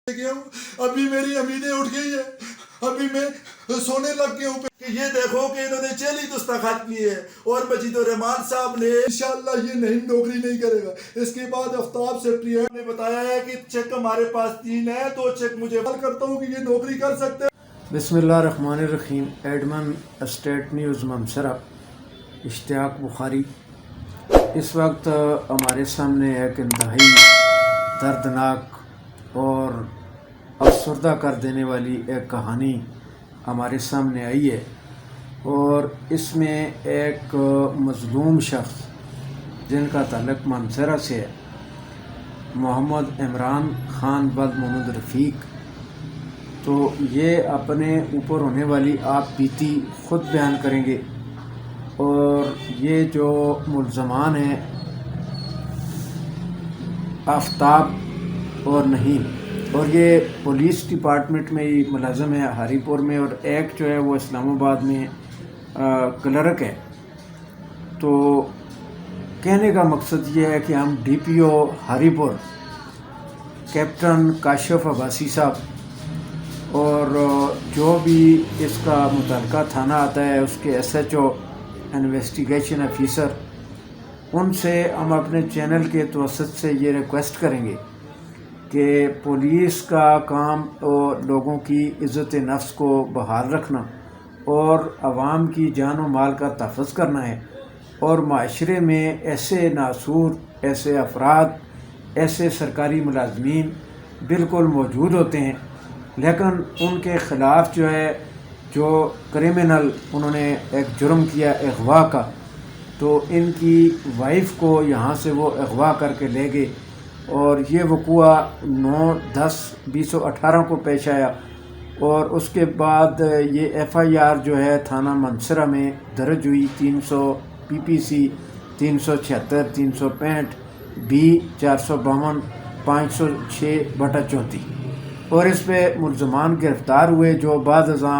गया हूँ, अभी मेरी उम्मीदें उठ गई है, अभी मैं सोने लग गया हूँ कि ये देखो कि इन्होंने जेल ही दस्तखत किए है और मजीद रहमान साहब ने इंशाल्लाह ये नहीं नौकरी नहीं करेगा। इसके बाद आफ्ताब सेक्रेटरी ने बताया है कि चेक हमारे पास 3 है, 2 चेक मुझे कॉल करता हूँ कि ये नौकरी कर सकते हैं। बिस्मिल्लाहिर्रहमानिर्रहीम। एडमन स्टेट न्यूज़ मंसरा, इश्तियाक बुखारी। इस वक्त हमारे सामने एक इंतहाई दर्दनाक और अफसरदा कर देने वाली एक कहानी हमारे सामने आई है, और इसमें एक मज़लूम शख्स जिनका ताल्लुक़ मंसरा से है, मोहम्मद इमरान खान वल्द मोहम्मद रफ़ीक, तो ये अपने ऊपर होने वाली आप बीती ख़ुद बयान करेंगे। और ये जो मुल्ज़मान हैं आफ्ताब और नहीम, और ये पुलिस डिपार्टमेंट में ही मुलाज़म है हरीपुर में, और एक जो है वो इस्लामाबाद में क्लर्क है। तो कहने का मकसद ये है कि हम DPO हरीपुर कैप्टन काशिफ अब्बासी साहब और जो भी इसका मुतल्लिका थाना आता है उसके SHO इन्वेस्टिगेशन ऑफिसर, उनसे हम अपने चैनल के तवस्सुत से ये रिक्वेस्ट करेंगे कि पुलिस का काम और लोगों की इज़्ज़त नफ्स को बहाल रखना और आवाम की जान व माल का तहफ़्फ़ुज़ करना है। और माशरे में ऐसे नासूर, ऐसे अफराद, ऐसे सरकारी मुलाज़मीन बिल्कुल मौजूद होते हैं, लेकिन उनके ख़िलाफ़ जो है जो क्रिमिनल उन्होंने एक जुर्म किया अगवा का, तो इनकी वाइफ को यहाँ से वो अगवा करके ले गए, और ये वक़ूआ 9/10/2018 को पेश आया। और उसके बाद ये FIR जो है थाना मंसरा में दर्ज हुई 300 PPC 376 365 B 452 506/34, और इस पे मुल्ज़मान गिरफ़्तार हुए जो बाद अज़ां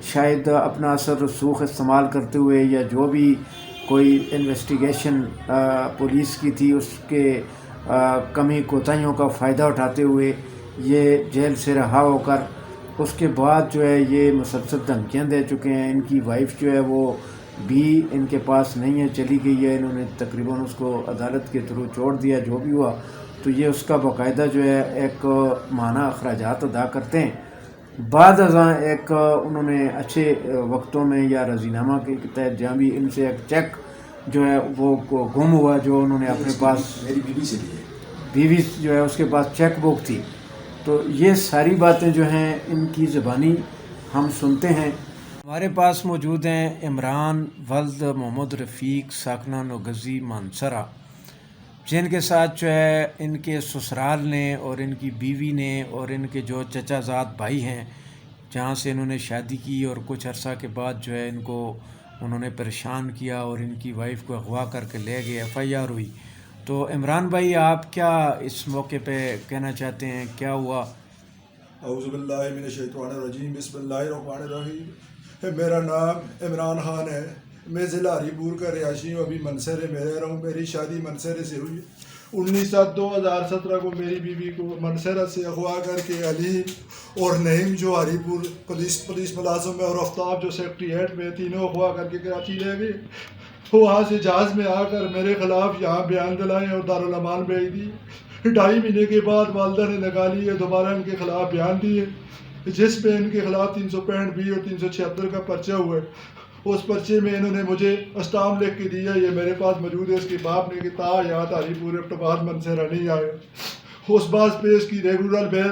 शायद अपना असर रसूख इस्तेमाल करते हुए या जो भी कोई इन्वेस्टिगेशन पुलिस की थी उसके कमी कोताहियों का फ़ायदा उठाते हुए ये जेल से रहा होकर उसके बाद जो है ये मुसलसल धमकियाँ दे चुके हैं। इनकी वाइफ जो है वो भी इनके पास नहीं है, चली गई है। इन्होंने तकरीबन उसको अदालत के थ्रू छोड़ दिया। जो भी हुआ तो ये उसका बाकायदा जो है एक माना अखराजात अदा करते हैं। बाद अज़ां एक उन्होंने अच्छे वक्तों में या रज़ीनामा के तहत जहाँ भी इनसे एक चेक जो है वो गुम हुआ, जो उन्होंने अपने पास मेरी बीवी से लिए, बीवी जो है उसके पास चेक बुक थी। तो ये सारी बातें जो हैं इनकी ज़बानी हम सुनते हैं। हमारे पास मौजूद हैं इमरान वल्द मोहम्मद रफ़ीक साकना नोगज़ी मंसरा, जिनके साथ जो है इनके ससुराल ने और इनकी बीवी ने और इनके जो चचाज़ाद भाई हैं जहाँ से इन्होंने शादी की, और कुछ अरसा के बाद जो है इनको उन्होंने परेशान किया और इनकी वाइफ को अगवा करके ले गए, FIR हुई। तो इमरान भाई, आप क्या इस मौके पे कहना चाहते हैं, क्या हुआ? औज़ुबिल्लाहि मिनश्शैतानिर्रजीम, बिस्मिल्लाहिर्रहमानिर्रहीम। मेरा नाम इमरान खान है, मैं ज़िला हरीपुर का रिहायशी हूँ, अभी मंसरे में रह रहा हूँ। मेरी शादी मंसरे से हुई। 19/7/2017 को मेरी बीवी को मंसरा से अगवा करके अलीम और नईम जो हरीपुर पुलिस मुलाजिम है और आफ्ताब जो सेक्रेटरीट में, तीनों अगवा करके कराची ले गए। वहाँ से जहाज़ में आकर मेरे ख़िलाफ़ यहाँ बयान दिलाए और दारुल अमान भेज दी। 2.5 महीने के बाद वालदा ने निकाली है, दोबारा इनके ख़िलाफ़ बयान दिए, जिस पे इनके ख़िलाफ़ 365 B और 376 का पर्चा हुआ है। उस पर्चे में इन्होंने मुझे अस्टाम लिख के दिया, ये मेरे पास मौजूद है। इसके बाप ने कि ता यहाँ तारीपुर अफ्ताबाद मंसरा नहीं आए। उस बात पे इसकी रेगुलर बेल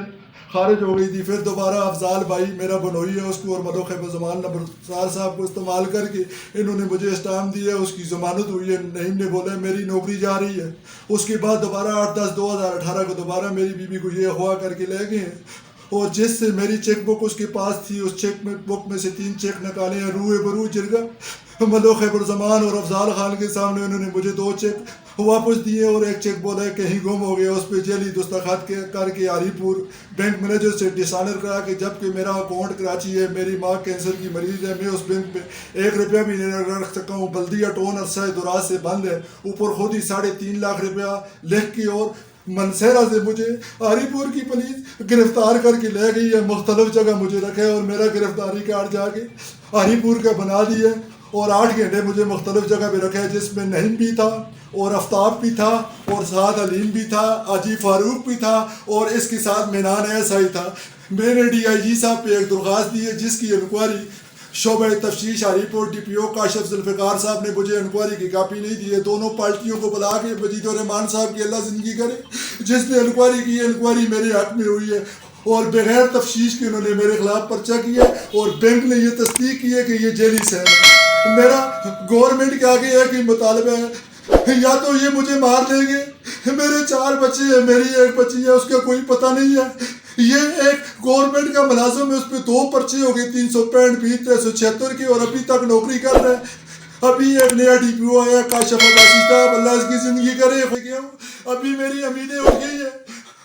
खारिज हो गई थी। फिर दोबारा अफजाल भाई मेरा बनोई है, उसको और मदो खैबर नंबर साहब को इस्तेमाल करके इन्होंने मुझे स्टाम दिया, उसकी ज़मानत हुई है। नईम ने बोला मेरी नौकरी जा रही है। उसके बाद दोबारा 8/10/2018 को दोबारा मेरी बीवी को ये अगवा करके ले गए हैं, और जिससे मेरी चेक बुक उसके पास थी, उस चेक बुक में से 3 चेक निकाले हैं। रूए बरू जिरगा मलो खैबर जमान और अफजाल खान के सामने उन्होंने मुझे 2 चेक वापस दिए, और एक चेक बोला है कहीं गुम हो गया, उस पर जेली दस्तखत करके हरीपुर बैंक मैनेजर से डिसानर करा के, जबकि मेरा अकाउंट कराची है, मेरी माँ कैंसर की मरीज़ है, मैं उस बैंक में 1 रुपया भी नहीं रख सका हूँ। बल्दिया टोन अरसा दराज से बंद है। ऊपर खुद ही 3.5 लाख रुपया लिख के और मनसेरा से मुझे हरीपुर की पुलिस गिरफ्तार करके ले गई है, मुख्तलिफ जगह मुझे रखे और मेरा गिरफ्तारी कार्ड जाके हरीपुर का बना दिया और 8 घंटे मुझे मुख्तलिफ जगह पे रखे, जिसमें नईम भी था और आफ्ताब भी था और साथ अलीम भी था, अजी फारूक भी था और इसके साथ मिनान ऐसा ही था। मैंने DIG साहब पे एक दरख्वास्त दी है जिसकी इंक्वायरी शोबे तफ्तीश हरीपुर DPO काशिफ जुल्फ़िकार साहब ने मुझे इंक्वायरी की कापी नहीं दी है। दोनों पार्टियों को बुला के मजीदुर रहमान साहब की अल्लाह ज़िंदगी करे, जिसने इंक्वायरी की है, इंक्वायरी मेरे हक में हुई है और बगैर तफ्तीश के उन्होंने मेरे खिलाफ पर्चा किया और बैंक ने ये तस्दीक की है कि ये जेली सैन है। मेरा गवर्नमेंट के आगे एक ही मुतालबा है, या तो ये मुझे मार देंगे, मेरे 4 बच्चे हैं, मेरी 1 बच्ची है, उसका कोई पता नहीं है। ये एक गवर्नमेंट का मुलाजिम है, उस पर 2 पर्चे हो गए 365 20 376 के और अभी तक नौकरी कर रहे हैं। अभी एक नया DPO आया काशिफ अब्बासी साहब, अल्लाह इसकी ज़िंदगी करे। अभी मेरी उम्मीदें उठ गई है,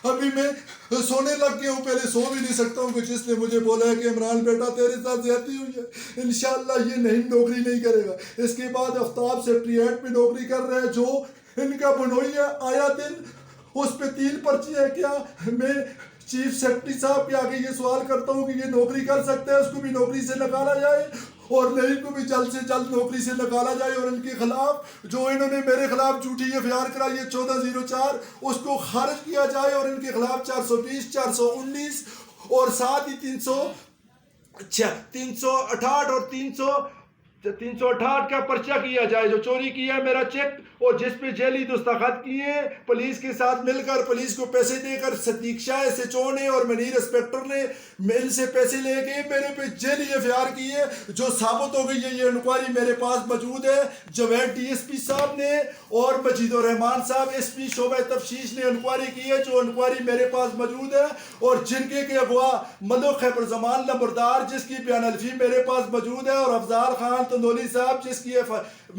अभी मैं सोने लग गया हूँ, पहले सो भी नहीं सकता हूँ कि जिसने मुझे बोला है कि इमरान बेटा तेरे साथ ज्यादती हुई है, इंशाल्लाह ये नहीं नौकरी नहीं करेगा। इसके बाद आफ्ताब सेक्रेटरीट में नौकरी कर रहे हैं जो इनका बनोई है, आया दिन उस पर 3 पर्ची है। क्या मैं चीफ सेक्रेटरी साहब के आगे ये सवाल करता हूँ कि ये नौकरी कर सकते हैं, उसको भी नौकरी से निकाला जाए और नहीं को भी जल्द से जल्द नौकरी से निकाला जाए और इनके खिलाफ जो इन्होंने मेरे खिलाफ झूठी FIR कराई है 1404 उसको खारिज किया जाए और इनके खिलाफ 420 419 और साथ ही 368 और 368 का पर्चा किया जाए जो चोरी किया है मेरा चेक और जिस पे जेली दस्तखत किए पुलिस के साथ मिलकर, पुलिस को पैसे देकर सदीक शाह SHO ने और मनीर इंस्पेक्टर ने मेल से पैसे लेके मेरे पे जेली FIR की है जो साबित हो गई है। ये इंक्वायरी मेरे पास मौजूद है। जवेद DSP साहब ने और मजीदुर रहमान साहब SP शोबे तफ्तीश ने इंक्वायरी की है, जो इंक्वायरी मेरे पास मौजूद है और जिनके के अगवा मलिक खैबर जमान लंबरदार जिसकी बयान अल्फी मेरे पास मौजूद है और अफजाल खान तंदोली साहब जिसकी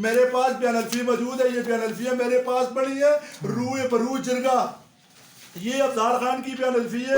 मेरे पास बयान अल्फी मौजूद है। ये बयान अल्फिया मेरे पास पड़ी है। रूए परू जिरगा ये अफजाल खान की बयान अल्फी है,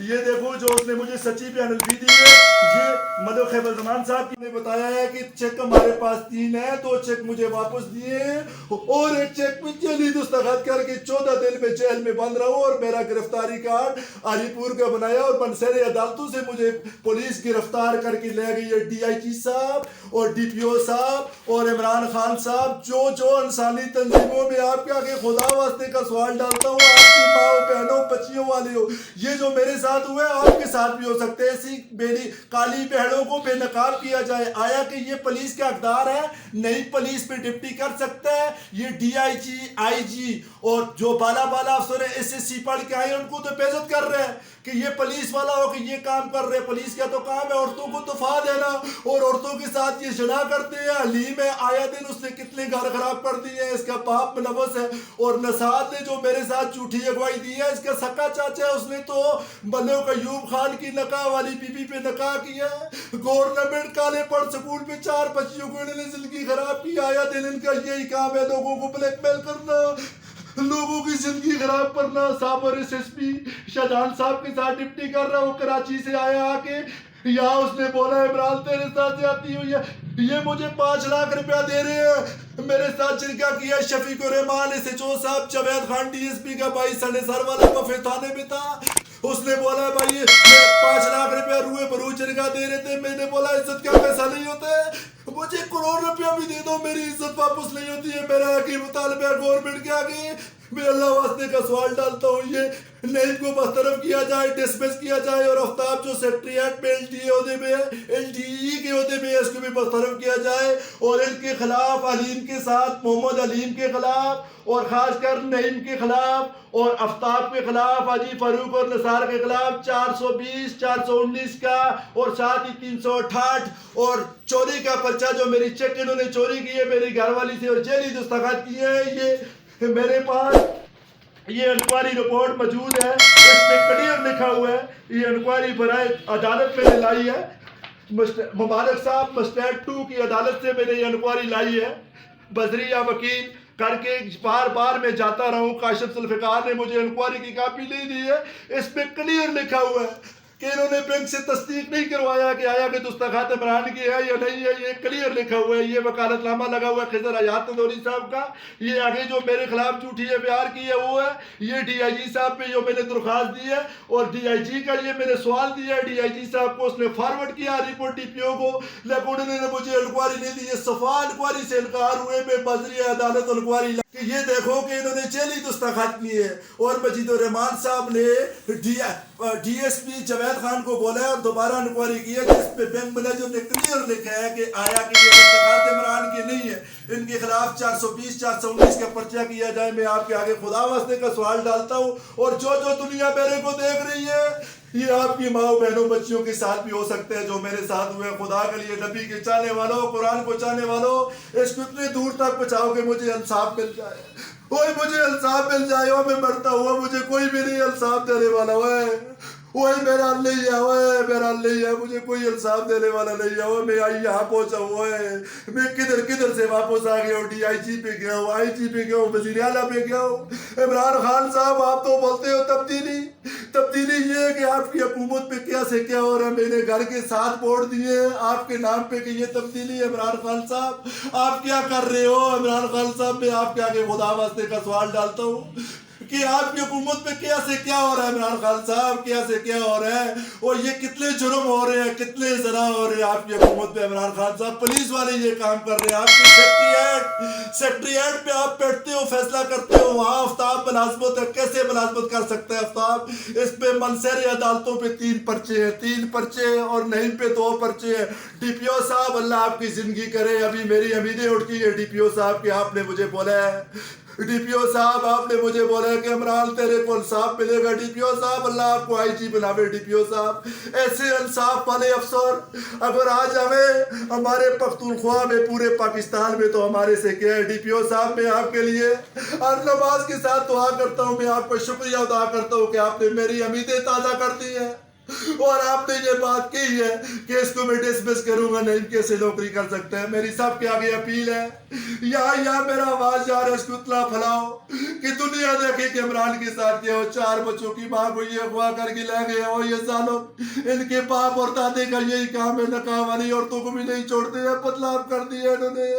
ये देखो जो उसने मुझे सच्ची बयान अल्फी दी है। ये मलिक खैबर जमान साहब ने बताया है कि चेक हमारे पास 3 है, 2 चेक मुझे वापस दिए हैं और एक चेक में जेली दस्तखत करके 14 दिन में जेल में बंद रहा हूँ और मेरा गिरफ्तारी कार्ड हरीपुर का बनाया और बनसेरे अदालतों से मुझे पुलिस गिरफ्तार करके ले गई है। DIG साहब और DPO साहब और इमरान खान साहब जो इंसानी तंजीमों में आपके आगे खुदा वास्ते का सवाल डालता हूँ, आपकी माओ बहनों बच्चियों वाले हो, ये जो मेरे साथ हुआ है आपके साथ भी हो सकते हैं। ऐसी मेरी काली बहनों को बेनकाब किया जाए। आया कि ये पुलिस के हकदार है, नई पुलिस पे डिप्टी कर सकता है। ये DIG IG और जो बाला अफसर है SSC पढ़ के आए उनको तो बेइज्जत कर रहे हैं कि ये पुलिस वाला हो कि ये काम कर रहे हैं। पुलिस का तो काम है औरतों को तोहफा देना और औरतों के साथ ये शना करते हैं। हलीम है, आया दिन उसने कितने घर खराब कर दिए हैं, इसका बाप मुलव्वस है। और नसाद ने जो मेरे साथ झूठी अगवाई दी है, इसका सक्का चाचा है, उसने तो मलिक अयूब खान की नकाह वाली बीबी पे नकाह किया है। गवर्नमेंट काले पढ़ स्कूल में 4 बच्चियों को इन्होंने जिंदगी खराब की। आया दिन इनका यही काम है, लोगों को ब्लैकमेल करना, लोगों की जिंदगी खराब करना। साबर SSP शाहजहान साहब के साथ डिप्टी कर रहा, वो कराची से आया आके यहाँ उसने बोला इमरान तेरे साथ जाती हुई है, ये मुझे 5 लाख रुपया दे रहे हैं। मेरे साथ चिरका किया शफीकुर रहमान SHO साहब, जवेद खान DSP का भाई सने सर वाला कफे थाने में था, उसने बोला भाई ये 5 लाख रुपया रूए बरू चिरका दे रहे थे। मैंने बोला इज्जत का पैसा नहीं होता है, मुझे 1 करोड़ रुपया भी दे दो, मेरी इज्जत वापस नहीं होती है। मेरा हक मुतालबा गवर्नमेंट के आगे मैं अल्लाह वास्ते का सवाल डालता हूँ, ये नईम को बरतरफ किया जाए, डिसमिस किया जाए और आफ्ताब जो सेक्रेटरीट में LDA ओहदे में है, LDE के ओहदे में है, इसको भी बरतरफ किया जाए और इनके खिलाफ अलीम के साथ मोहम्मद अलीम के खिलाफ और खासकर नईम के खिलाफ और आफ्ताब के खिलाफ, अजी फारूक और निसार के खिलाफ 420 419 का और साथ ही 368 और चोरी का पर्चा जो मेरी चेक इन्होंने चोरी की है मेरी घरवाली से और जेली दस्तखत की है। ये मेरे पास ये इंक्वायरी रिपोर्ट मौजूद है, इसमें क्लियर लिखा हुआ है। ये इंक्वायरी बराए अदालत में लाई है, मुबारक साहब मजिस्ट्रेट 2 की अदालत से मैंने ये इंक्वायरी लाई है। बजरिया वकील करके बार मैं जाता रहा हूँ, काशिफ जुल्फ़िकार ने मुझे इंक्वायरी की कापी नहीं दी है, इसमें क्लियर लिखा हुआ है کہ انہوں نے بینک سے تصدیق نہیں کروایا کہ آیا کہ دستخط عمران کی ہے یا نہیں ہے. یہ کلیئر لکھا ہوا ہے, یہ وکالت نامہ لگا ہوا ہے خضر حیات ندوری صاحب کا. یہ آگے جو میرے خلاف جھوٹی FIR کی ہے وہ ہے. یہ DIG صاحب پہ جو میں نے درخواست دی ہے, اور DIG کا یہ میں نے سوال دیا ہے, DIG صاحب کو اس نے فارورڈ کیا رپورٹ DPO کو, لیکن انہوں نے مجھے انکوائری نہیں دی. یہ صفا انکوائری سے انکار ہوئے میں بذریعہ عدالت انکوائری کہ یہ دیکھو کہ انہوں نے جیلی دستخط کیے. اور مجید الرحمان صاحب نے DSP جاوید خان کو بولا ہے اور دوبارہ انکوائری کی ہے, جس پہ بینک مینیجر نے کلیئر لکھا ہے کہ آیا کہ یہ دستخط عمران کی نہیں ہے. ان کے خلاف 420 419 کا پرچہ کیا جائے. میں آپ کے آگے خدا واسطے کا سوال ڈالتا ہوں, اور جو دنیا میرے کو دیکھ رہی ہے, یہ آپ کی ماں بہنوں بچیوں کے ساتھ بھی ہو سکتے ہیں جو میرے ساتھ ہوئے. خدا کے لیے, نبی کے چاہنے والوں, قرآن کو چاہنے والوں, اس کو اتنے دور تک پہنچاؤ کہ مجھے انصاف مل جائے. وہی مجھے انصاف مل جائے, وہ میں مرتا ہوا مجھے کوئی بھی نہیں انصاف دینے والا. وہی میرا نہیں ہے, وہ میرا نہیں ہے, مجھے کوئی انصاف دینے والا نہیں ہے. وہ میں یہاں پہنچا ہوا ہے, میں کدھر سے واپس آ گیا ہوں. DIG پہ گیا ہوں, IG پہ گیا ہوں, وزیر اعلیٰ پہ گیا ہوں. عمران خان صاحب, آپ تو بولتے ہو تبدیلی یہ ہے کہ آپ کی حکومت پہ کیا سے کیا ہو رہا ہے. میں نے گھر کے 7 بورڈ دیے آپ کے نام پہ کہ یہ تبدیلی ہے. عمران خان صاحب آپ کیا کر رہے ہو؟ عمران خان صاحب, میں آپ کے آگے خدا واسطے کا سوال ڈالتا ہوں کہ آپ کی حکومت پہ کیا سے کیا ہو رہا ہے. عمران خان صاحب, کیا سے کیا ہو رہا ہے, اور یہ کتنے جرم ہو رہے ہیں, کتنے زنا ہو رہے ہیں آپ کی حکومت پہ. عمران خان صاحب, پولیس والے یہ کام کر رہے ہیں. آپ کی سیکٹریٹ پہ آپ بیٹھتے ہو, فیصلہ کرتے ہو, وہاں آفتاب ملازمت ہے. کیسے ملازمت کر سکتا ہے آفتاب؟ اس پہ منصر عدالتوں پہ 3 پرچے ہیں, 3 پرچے, اور نہیں پہ 2 پرچے ہیں. DPO صاحب, اللہ آپ کی زندگی کرے. ابھی میری امیدیں اٹھ گئی ہے DPO صاحب کہ آپ نے مجھے بولا ہے, DPO صاحب آپ نے مجھے بولا ہے کہ عمران تیرے کو انصاف ملے گا. DPO صاحب, اللہ آپ کو IG بناوے. DPO صاحب, ایسے انصاف والے افسر اگر آج ہمیں ہمارے پختونخوا میں, پورے پاکستان میں, تو ہمارے سے کیا ہے. DPO صاحب, میں آپ کے لیے ہر نماز کے ساتھ دعا کرتا ہوں. میں آپ کا شکریہ ادا کرتا ہوں کہ آپ نے میری امیدیں تازہ کر دی ہیں, اور آپ نے یہ بات کی ہے کہ اس کو میں ڈسمس کروں گا نہیں, کیسے نوکری کر سکتا ہے. میری سب کے آگے اپیل ہے, یہاں میرا آواز جا رہا ہے, اس کو اطلاع پھیلاؤ کہ دنیا دیکھے کہ عمران کے ساتھ کیا ہو. 4 بچوں کی ماں کو یہ اغوا کر کے لے گئے, اور یہ ظالم, ان کے باپ اور دادے کا یہی کام ہے, نکاح والی عورتوں کو بھی نہیں چھوڑتے ہیں. بدلاؤ کر دیا انہوں نے,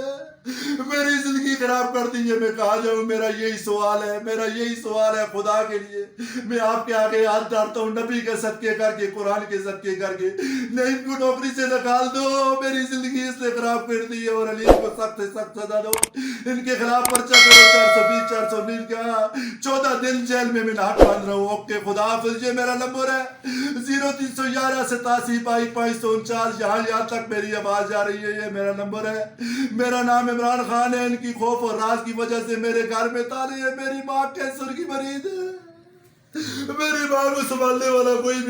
میری زندگی خراب کر دی ہے. میں کہاں جاؤں؟ میرا یہی سوال ہے خدا کے لیے. میں آپ کے آگے ہاتھ ڈالتا ہوں, نبی کے صدقے کر کے, قرآن کے صدقے کر کے, نہیں ان کو نوکری سے نکال دو. میری زندگی اس نے خراب کر دی ہے, اور علی کو سخت سے سخت سزا دو. ان کے خلاف پرچہ کرو, 420 419 کا. 14 دن جیل میں ناک باندھ رہا ہوں. اوکے, خدا حافظ. یہ میرا نمبر ہے 0311 87 22 549. یہاں تک میری آواز جا رہی ہے, یہ میرا نمبر ہے. میرا نام عمران خان ہے. ان کی خوف اور راز کی وجہ سے میرے گھر میں تالے ہیں. میری ماں کینسر کی مریض ہے. میری ماں کو سنبھالنے والا کوئی بھی